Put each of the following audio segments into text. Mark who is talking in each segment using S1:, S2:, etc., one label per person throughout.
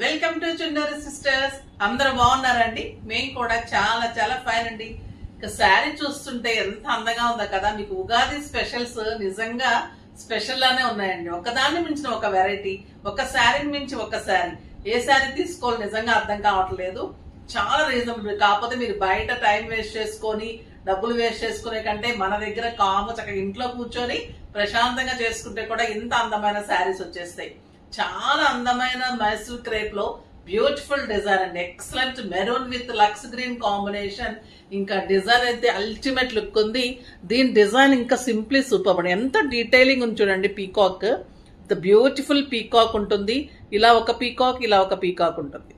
S1: Welcome to Chunduru sisters. అందరూ బాగున్నారండి? మేము కూడా చాలా చాలా ఫైన్ అండి. ఇక శారీ చూస్తుంటే ఎంత అందంగా ఉందో కదా. మీకు ఉగాది స్పెషల్స్ నిజంగా స్పెషల్ లానే ఉన్నాయండి. ఒకదాన్ని మించిన ఒక వెరైటీ, ఒక శారీని మించి ఒక శారీ. ఏ శారీ తీసుకోవాలి నిజంగా అర్థం కావట్లేదు. చాలా రీజనబుల్. కాకపోతే మీరు బయట టైం వేస్ట్ చేసుకొని డబ్బులు వేస్ట్ చేసుకునే కంటే మన దగ్గర చక్కగా ఇంట్లో కూర్చొని ప్రశాంతంగా చేసుకుంటే కూడా ఇంత అందమైన శారీస్ వచ్చేస్తాయి. చాలా అందమైన మైసూర్ క్రేప్ లో బ్యూటిఫుల్ డిజైన్ అండి. Excellent maroon with lux green combination. ఇంకా డిజైన్ అయితే అల్టిమేట్ లుక్ ఉంది. దీని డిజైన్ ఇంకా సింప్లీ సూపర్ అండి. ఎంత డీటెయిలింగ్ ఉంది చూడండి. పీకాక్, ద బ్యూటిఫుల్ పీకాక్ ఉంటుంది. ఇలా ఒక పీకాక్, ఇలా ఒక పీకాక్ ఉంటుంది.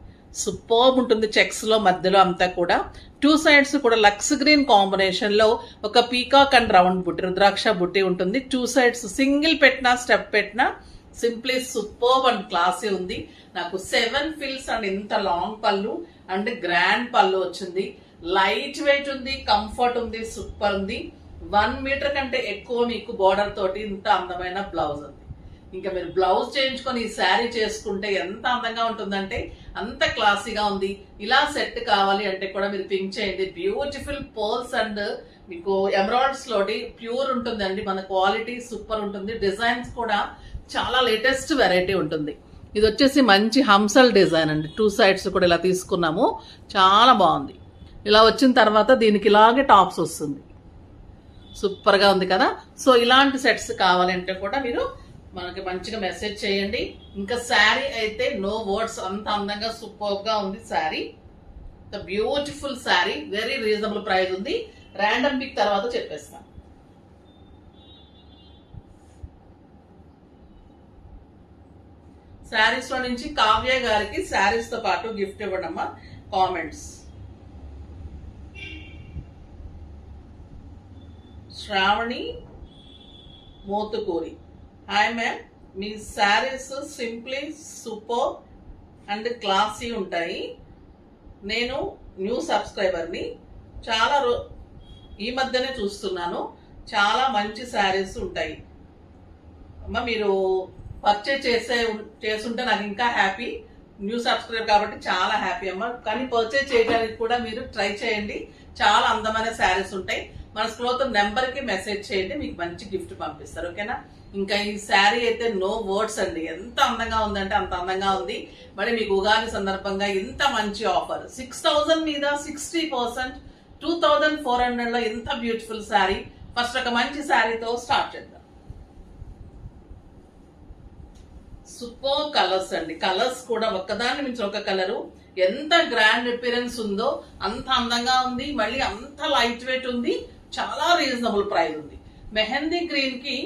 S1: సూపర్ ఉంటుంది. చెక్స్ లో మధ్యలో అంతా కూడా టూ సైడ్స్ కూడా లక్స్ గ్రీన్ కాంబినేషన్ లో ఒక పీకాక్ అండ్ రౌండ్ బుట్టి, రుద్రాక్ష బుట్టి ఉంటుంది. టూ సైడ్స్ సింగిల్ పెట్టినా స్టెప్ పెట్టినా సింప్లీ సూపర్ అండ్ క్లాసీ ఉంది. నాకు 7 ఫిల్స్ అండ్ ఇంత లాంగ్ పళ్ళు అండ్ గ్రాండ్ పళ్ళు వచ్చింది. లైట్ వెయిట్ ఉంది, కంఫర్ట్ ఉంది, సూపర్ ఉంది. 1 మీటర్ కంటే ఎక్కువ మీకు బోర్డర్ తోటి ఇంత అందమైన బ్లౌజ్ ఉంది. ఇంకా మీరు బ్లౌజ్ చేయించుకొని ఈ శారీ చేసుకుంటే ఎంత అందంగా ఉంటుందంటే అంత క్లాసీగా ఉంది. ఇలా సెట్ కావాలి అంటే కూడా మీరు పింక్ చేయండి. బ్యూటిఫుల్ పోల్స్ అండ్ మీకు ఎమరాల్డ్స్ లోటి ప్యూర్ ఉంటుందండి. మన క్వాలిటీ సూపర్ ఉంటుంది. డిజైన్స్ కూడా చాలా లేటెస్ట్ వెరైటీ ఉంటుంది. ఇది వచ్చేసి మంచి హంసల్ డిజైన్ అండి. టూ సైడ్స్ కూడా ఇలా తీసుకున్నాము. చాలా బాగుంది. ఇలా వచ్చిన తర్వాత దీనికి ఇలాగే టాప్స్ వస్తుంది. సూపర్గా ఉంది కదా. సో ఇలాంటి సెట్స్ కావాలంటే కూడా మీరు మనకి మంచిగా మెసేజ్ చేయండి. ఇంకా శారీ అయితే నో వర్డ్స్, అంత అందంగా సూపర్గా ఉంది sari. The beautiful sari, very reasonable price ఉంది. ర్యాండమ్ పిక్ తర్వాత చెప్పేస్తాను. శారీస్ లో నుంచి కావ్య గారికి శారీస్ తో పాటు గిఫ్ట్ ఇవ్వడమ్మా. Comments. Sravani Mothukuri, hi ma'am, మీ saris simply super and classy ఉంటాయి. నేను న్యూ సబ్స్క్రైబర్ని, చాలా ఈ మధ్యనే చూస్తున్నాను. చాలా మంచి శారీస్ ఉంటాయి అమ్మ. మీరు పర్చేజ్ చేస్తుంటే నాకు ఇంకా హ్యాపీ. న్యూ సబ్స్క్రైబర్ కాబట్టి చాలా హ్యాపీ అమ్మ. కానీ పర్చేజ్ చేయడానికి కూడా మీరు ట్రై చేయండి. చాలా అందమైన శారీస్ ఉంటాయి. మన స్క్రోల్ నెంబర్కి మెసేజ్ చేయండి, మీకు మంచి గిఫ్ట్ పంపిస్తారు. ఓకేనా. ఇంకా ఈ శారీ అయితే నో వర్డ్స్ అండి. ఎంత అందంగా ఉందంటే అంత అందంగా ఉంది. మరి మీకు ఉగాది సందర్భంగా ఇంత మంచి ఆఫర్, 6000 మీద 60%, 2400 లో ఇంత బ్యూటిఫుల్ శారీ. ఫస్ట్ ఒక మంచి శారీతో స్టార్ట్ చేద్దాం. సూపర్ కలర్స్ అండి. కలర్స్ కూడా ఒక్కదాన్ని మించి ఒక కలరు. ఎంత గ్రాండ్ అపిరెన్స్ ఉందో అంత అందంగా ఉంది. మళ్ళీ అంత లైట్ వెయిట్ ఉంది. చాలా రీజనబుల్ ప్రైస్ ఉంది. మెహందీ గ్రీన్ కి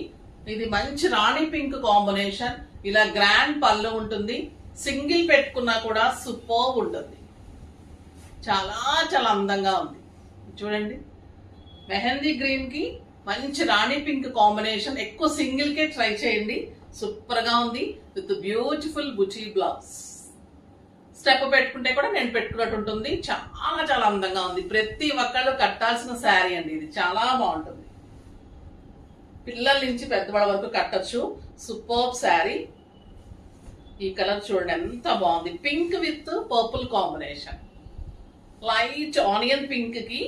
S1: ఇది మంచి రాణి పింక్ కాంబినేషన్. ఇలా గ్రాండ్ పళ్ళు ఉంటుంది. సింగిల్ పెట్టుకున్నా కూడా సూపర్ ఉంటుంది. చాలా చాలా అందంగా ఉంది. చూడండి, మెహందీ గ్రీన్ కి మంచి రాణి పింక్ కాంబినేషన్. ఎక్కువ సింగిల్ కే ట్రై చేయండి. సూపర్ గా ఉంది. విత్ బ్యూటిఫుల్ బుచీ బ్లౌజ్. స్టెప్ పెట్టుకుంటే కూడా నేను పెట్టుకున్నట్టు ఉంటుంది. చాలా చాలా అందంగా ఉంది. ప్రతి ఒక్కళ్ళు కట్టాల్సిన శారీ అండి. ఇది చాలా బాగుంటుంది. పిల్లల నుంచి పెద్దవాళ్ళ వరకు కట్టచ్చు. సూపర్ శారీ. ఈ కలర్ చూడండి ఎంత బాగుంది. Pink with purple combination. Light onion pink కి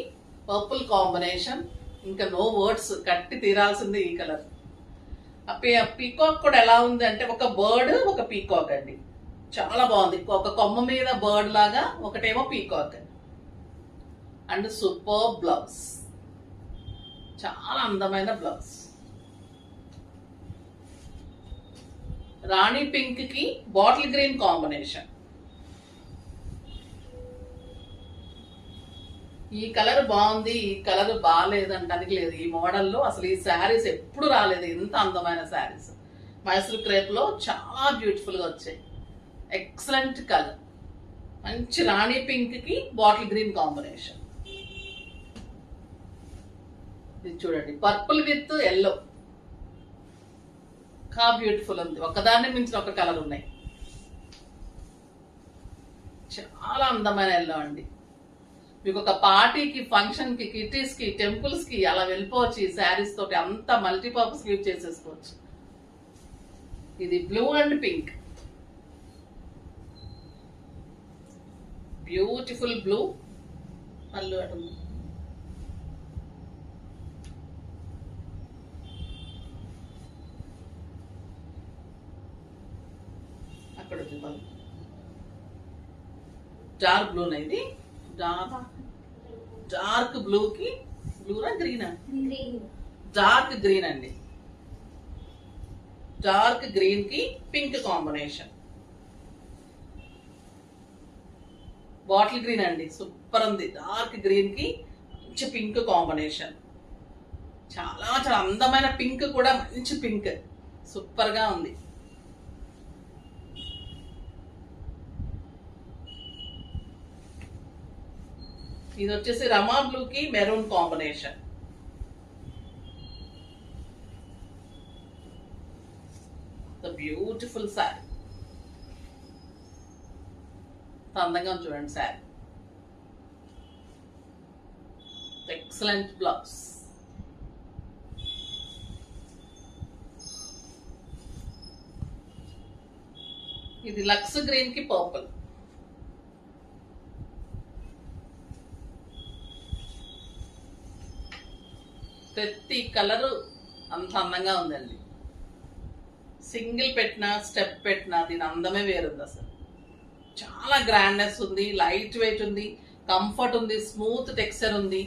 S1: పర్పుల్ కాంబినేషన్. ఇంకా నో వర్డ్స్, కట్టి తీరాల్సింది ఈ కలర్. పీకాక్ కూడా ఎలా ఉంది అంటే ఒక బర్డ్, ఒక పీకాక్ అండి. చాలా బాగుంది. ఒక కొమ్మ మీద బర్డ్ లాగా, ఒకటేమో పీకాక్ అండ్ సూపర్ బ్లౌజ్. చాలా అందమైన బ్లౌజ్. రాణి పింక్ కి బాటిల్ గ్రీన్ కాంబినేషన్. ఈ కలర్ బాగుంది, ఈ కలర్ బాగాలేదంటానికి లేదు. ఈ మోడల్లో అసలు ఈ శారీస్ ఎప్పుడు రాలేదు. ఎంత అందమైన శారీస్. మైసూర్ క్రేప్ లో చాలా బ్యూటిఫుల్ గా వచ్చాయి. Excellent colour. మంచి రాణి పింక్ కి బాటిల్ గ్రీన్ కాంబినేషన్. ఇది చూడండి, పర్పుల్ విత్ ఎల్లో. కా బ్యూటిఫుల్ ఉంది. ఒకదాన్ని మించిన ఒక కలర్ ఉన్నాయి. చాలా అందమైన ఎల్లో అండి. మీకు ఒక పార్టీకి, ఫంక్షన్ కి, కిటీస్ కి, టెంపుల్స్ కి అలా వెళ్ళిపోవచ్చు. ఈ శారీస్ తోటి అంత మల్టీపర్పస్ యూజ్ చేసేసుకోవచ్చు. ఇది blue and pink. Beautiful blue పళ్ళు అటు అక్కడ డార్క్ బ్లూ ఇది డార్క్ బ్లూకి బ్లూనా గ్రీనా డార్క్ గ్రీన్ అండి. డార్క్ గ్రీన్ కి పింక్ కాంబినేషన్. బాటిల్ గ్రీన్ అండి, సూపర్ ఉంది. డార్క్ గ్రీన్ కి మంచి పింక్ కాంబినేషన్. చాలా చాలా అందమైన పింక్ కూడా, మంచి పింక్, సూపర్ గా ఉంది. ఇది వచ్చేసి రమా బ్లూ కి మెరూన్ కాంబినేషన్. బ్యూటిఫుల్ శారీ, అందంగా చూడండి శారీ. Excellent blouse. ఇది లక్స్ గ్రీన్ కి పర్పుల్. ప్రతి కలరు అంత అందంగా ఉందండి. సింగిల్ పెట్టినా స్టెప్ పెట్టినా దీని అందమే వేరుంది. అసలు చాలా గ్రాండ్నెస్ ఉంది, లైట్ వెయిట్ ఉంది, కంఫర్ట్ ఉంది, స్మూత్ టెక్స్చర్ ఉంది.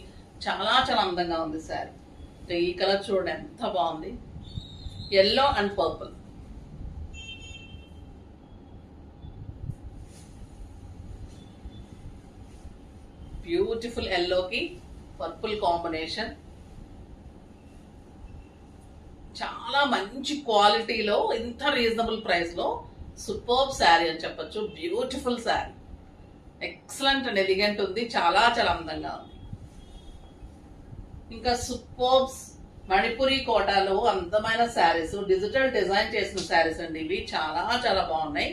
S1: చాలా చాలా అందంగా ఉంది శారీ. ఈ కలర్ చూడండి ఎంత బాగుంది, ఎల్లో అండ్ పర్పుల్. బ్యూటిఫుల్ ఎల్లోకి పర్పుల్ కాంబినేషన్. చాలా మంచి క్వాలిటీలో, ఇంత రీజనబుల్ ప్రైస్ లో సూపర్బ్ శారీ అని చెప్పొచ్చు. Beautiful sari, excellent and elegant ఉంది, చాలా చాలా అందంగా ఉంది. ఇంకా సూపర్బ్ మణిపురి కోటాలో అందమైన శారీస్, డిజిటల్ డిజైన్ చేసిన శారీస్ అండి ఇవి. చాలా చాలా బాగున్నాయి.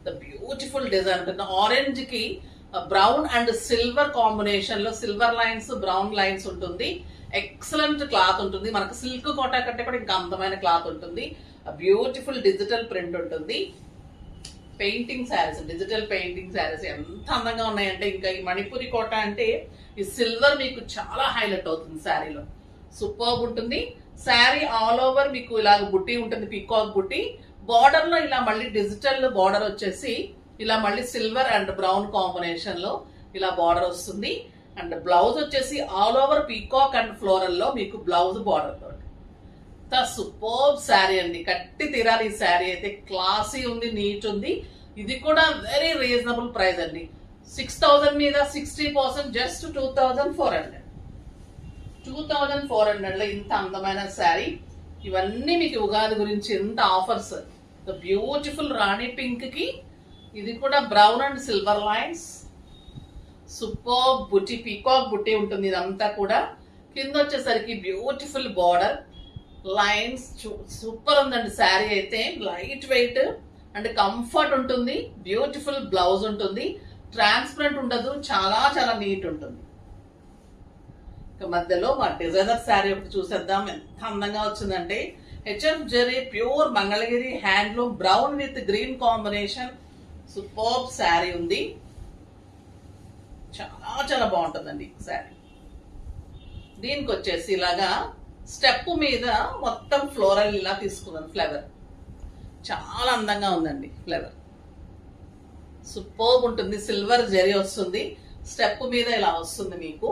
S1: The beautiful design. ఆరెంజ్ కి బ్రౌన్ అండ్ సిల్వర్ కాంబినేషన్ లో, సిల్వర్ లైన్స్ బ్రౌన్ లైన్స్ ఉంటుంది. ఎక్సలెంట్ క్లాత్ ఉంటుంది. మనకు సిల్క్ కోటా కంటే కూడా ఇంకా అందమైన క్లాత్ ఉంటుంది. బ్యూటిఫుల్ డిజిటల్ ప్రింట్ ఉంటుంది. Painting saris, digital painting saris ఎంత అందంగా ఉన్నాయంటే, ఇంకా ఈ మణిపురి కోట అంటే ఈ సిల్వర్ మీకు చాలా హైలైట్ అవుతుంది శారీలో. సూపర్బ్ ఉంటుంది శారీ. ఆల్ ఓవర్ మీకు ఇలాగ బుట్టి ఉంటుంది, పీకాక్ బుట్టి. బార్డర్ లో ఇలా మళ్ళీ డిజిటల్ బార్డర్ వచ్చేసి ఇలా మళ్ళీ సిల్వర్ అండ్ బ్రౌన్ కాంబినేషన్ లో ఇలా బార్డర్ వస్తుంది. అండ్ బ్లౌజ్ వచ్చేసి all over peacock and floral లో మీకు బ్లౌజ్ బార్డర్ తోటి. సూపర్బ్ శారీ అండి, కట్టి తీరాలి. ఈ శారీ అయితే క్లాసీ ఉంది, నీట్ ఉంది. ఇది కూడా వెరీ రీజనబుల్ ప్రైస్ అండి. 6,000 మీద 60% జస్ట్ 2,400. 2,400 లో ఇంత అందమైన శారీ. ఇవన్నీ మీకు ఉగాది గురించి ఎంత offers. The beautiful Rani pink కి ఇది కూడా brown and silver lines. Super బుట్టి, పీకాక్ బుట్టి ఉంటుంది ఇదంతా కూడా. కింద వచ్చేసరికి బ్యూటిఫుల్ బార్డర్ లైన్స్. సూపర్ ఉందండి శారీ అయితే. లైట్ వెయిట్ అండ్ కంఫర్ట్ ఉంటుంది. బ్యూటిఫుల్ బ్లౌజ్ ఉంటుంది. ట్రాన్స్పరెంట్ ఉండదు, చాలా చాలా నీట్ ఉంటుంది. ఇక మధ్యలో మా డిజైనర్ శారీ ఒకటి చూసేద్దాం. ఎంత అందంగా వచ్చిందంటే, HF zari pure Mangalagiri handloom brown with green combination. Superb sari ఉంది, చాలా చాలా బాగుంటుందండి శారీ. దీనికి వచ్చేసి ఇలాగా స్టెప్ మీద మొత్తం ఫ్లోరల్ ఇలా తీసుకున్నాను ఫ్లవర్. చాలా అందంగా ఉందండి ఫ్లవర్. సూపర్బ్ ఉంటుంది. సిల్వర్ జరీ వస్తుంది, స్టెప్ మీద ఇలా వస్తుంది మీకు.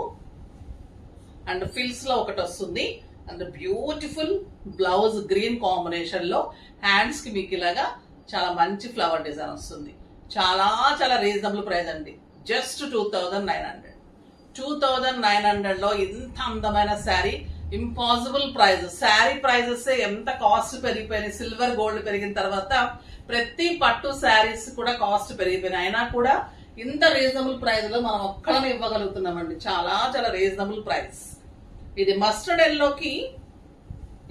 S1: అండ్ ఫిల్స్ లో ఒకటి వస్తుంది. And beautiful blouse green combination లో హ్యాండ్స్ కి మీకు ఇలాగా చాలా మంచి ఫ్లవర్ డిజైన్ వస్తుంది. చాలా చాలా రీజనబుల్ ప్రైస్ అండి. జస్ట్ 2,900. 2,900 లో ఇంత అందమైన sari. Impossible price. Sari prices ఎంత కాస్ట్ పెరిగిపోయినాయి. సిల్వర్ గోల్డ్ పెరిగిన తర్వాత ప్రతి పట్టు శారీస్ కూడా కాస్ట్ పెరిగిపోయినాయి. అయినా కూడా ఇంత రీజనబుల్ ప్రైస్ లో మనం ఒక్కడనే ఇవ్వగలుగుతున్నామండి. చాలా చాలా రీజనబుల్ ప్రైస్. ఇది మస్టర్డ్ ఎల్లోకి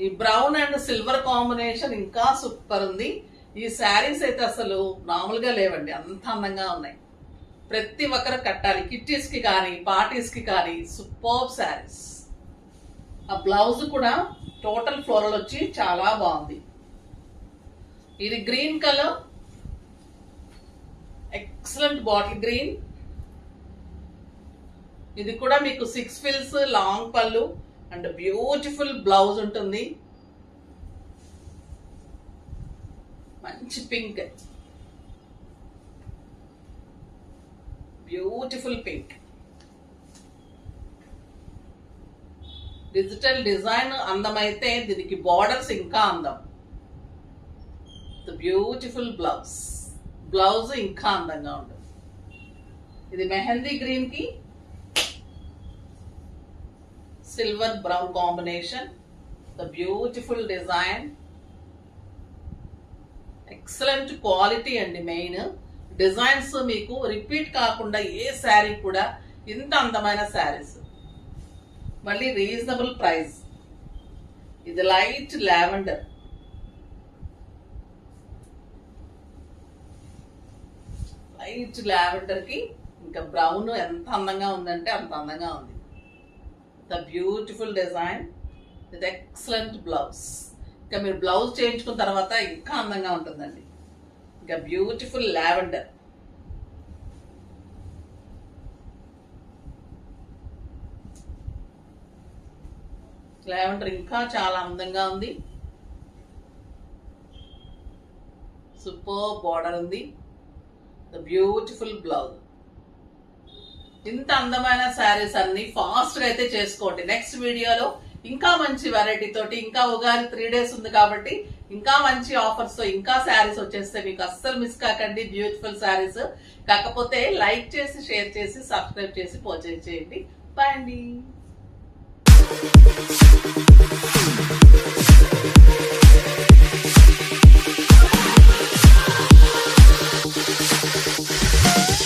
S1: ఈ బ్రౌన్ అండ్ సిల్వర్ కాంబినేషన్ ఇంకా సూపర్ ఉంది. ఈ శారీస్ అయితే అసలు మామూలుగా లేవండి, అంత అందంగా ఉన్నాయి. ప్రతి ఒక్కరు కట్టాలి. కిట్టీస్ కి కానీ పార్టీస్ కి కానీ సూపర్బ్ శారీస్. ఆ బ్లౌజ్ కూడా టోటల్ ఫ్లోరల్ వచ్చి చాలా బాగుంది. ఇది green colour, excellent bottle green ఇది కూడా మీకు 6 ఫిల్స్ లాంగ్ పళ్ళు అండ్ బ్యూటిఫుల్ బ్లౌజ్ ఉంటుంది. మంచి pink, beautiful pink. Digital design అందమైతే దీనికి బార్డర్స్ ఇంకా అందం. బ్యూటిఫుల్ బ్లౌజ్ ఇంకా అందంగా ఉంటుంది. ఇది మెహందీ గ్రీన్ కి silver brown combination. The beautiful design, excellent quality అండి. మెయిన్ డిజైన్స్ మీకు రిపీట్ కాకుండా ఏ శారీ కూడా ఇంత అందమైన శారీస్. మళ్ళీ రీజనబుల్ ప్రైస్. ఇది లైట్ లావెండర్, కి ఇంకా బ్రౌన్ ఎంత అందంగా ఉందంటే అంత అందంగా ఉంది. The beautiful design with excellent blouse. ఇంకా మీరు బ్లౌజ్ చేయించుకున్న తర్వాత ఇంకా అందంగా ఉంటుందండి. ఇంకా బ్యూటిఫుల్ లావెండర్. ఇంకా చాలా అందంగా ఉంది. సూపర్ బార్డర్ ఉంది. The beautiful blouse. ఇంత అందమైన శారీస్ అన్ని ఫాస్ట్ గా అయితే చేసుకోండి. నెక్స్ట్ వీడియోలో ఇంకా మంచి వెరైటీ తోటి, ఇంకా ఉగాది 3 days ఉంది కాబట్టి ఇంకా మంచి ఆఫర్స్ తో ఇంకా శారీస్ వచ్చేస్తే మీకు అస్సలు మిస్ కాకండి. బ్యూటిఫుల్ శారీస్. కాకపోతే లైక్ చేసి, షేర్ చేసి, సబ్స్క్రైబ్ చేసి పర్చేజ్ చేయండి. బాయ్ అండి.